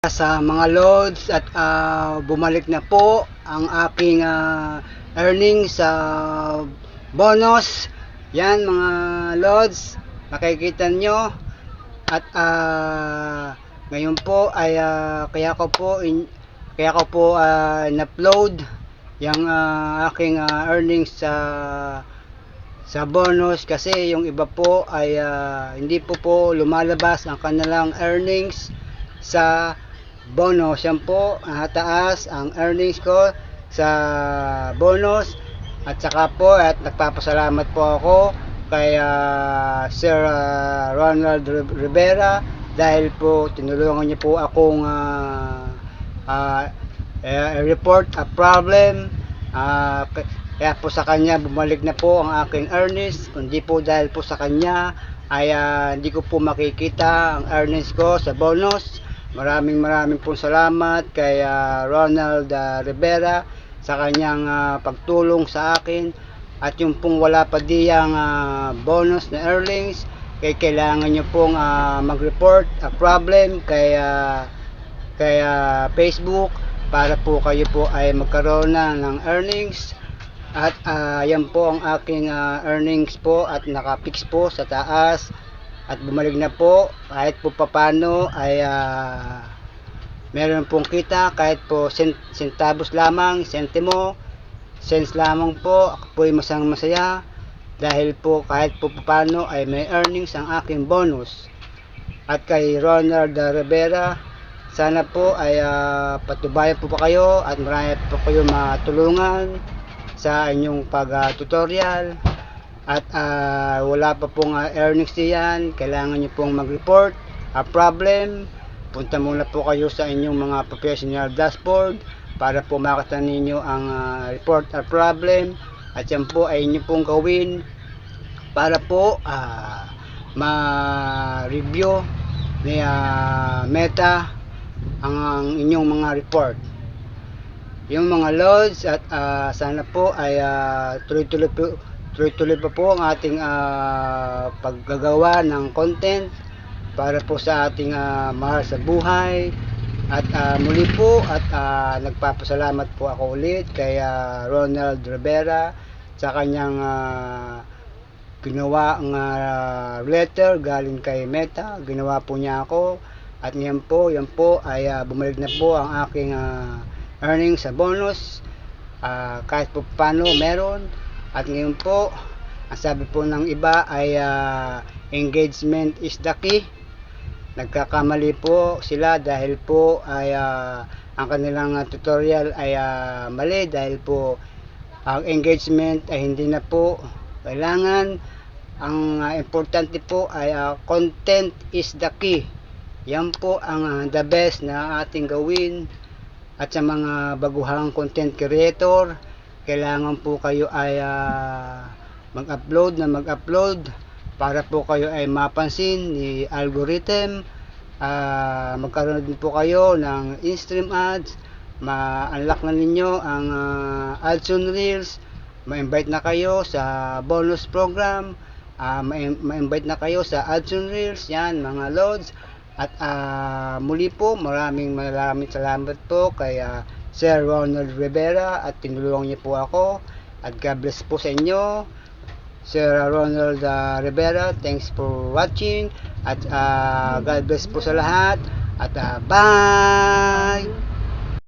Sa mga loads at bumalik na po ang aking earnings sa bonus. Yan mga loads, makikita nyo. At ngayon po ay kaya ko po in-upload yung aking earnings sa bonus, kasi yung iba po ay hindi po lumalabas ang kanilang earnings sa bonus. Yan po, taas ang earnings ko sa bonus. At saka po, at nagpapasalamat po ako kay Sir Ronald Rivera, dahil po tinulungan niyo po akong report a problem. Kaya po sa kanya bumalik na po ang aking earnings. Kundi po dahil po sa kanya ay hindi ko po makikita ang earnings ko sa bonus. Maraming pong salamat kay Ronald Rivera sa kanyang pagtulong sa akin. At yung pong wala pa diyang bonus na earnings, kailangan nyo pong mag-report a problem kay Facebook, para po kayo po ay magkaroon ng earnings. At yan po ang aking earnings po, at nakapix po sa taas at bumalik na po. Kahit po papano ay meron pong kita, kahit po centavos lamang, sentimo, cents lamang po. Ako po ay masaya dahil po kahit po papano ay may earnings ang aking bonus. At kay Ronald Rivera, sana po ay patubayan po pa kayo at marami po kayo matulungan sa inyong pag-tutorial. At wala pa pong earnings diyan, kailangan nyo pong mag-report a problem. Punta muna po kayo sa inyong mga professional dashboard para po makita ninyo ang report a problem. At yan po ay inyo pong gawin para po ma-review ni Meta ang inyong mga report, yung mga loads. At sana po ay tuloy-tuloy pa po ang ating paggagawa ng content para po sa ating mahal sa buhay. At muli po, at nagpapasalamat po ako ulit kay Ronald Rivera sa kanyang ginawa ang letter galing kay Meta. Ginawa po niya ako, at ngayon po, yan po ay bumalik na po ang aking earnings sa bonus. Kahit po paano meron. At ngayon po, ang sabi po ng iba ay engagement is the key. Nagkakamali po sila dahil po ay ang kanilang tutorial ay mali, dahil po ang engagement ay hindi na po kailangan. Ang importante po ay content is the key. Yan po ang the best na ating gawin. At sa mga baguhang content creator, kailangan po kayo ay mag-upload para po kayo ay mapansin ni algorithm. Magkaroon din po kayo ng in-stream ads, ma-unlock na ninyo ang ads on reels, ma-invite na kayo sa bonus program, ma-invite na kayo sa ads on reels. Yan mga loads. At muli po, maraming salamat po kay Sir Ronald Rivera, at tinulungan niyo po ako. At God bless po sa inyo, Sir Ronald Rivera. Thanks for watching. At God bless po sa lahat. At bye!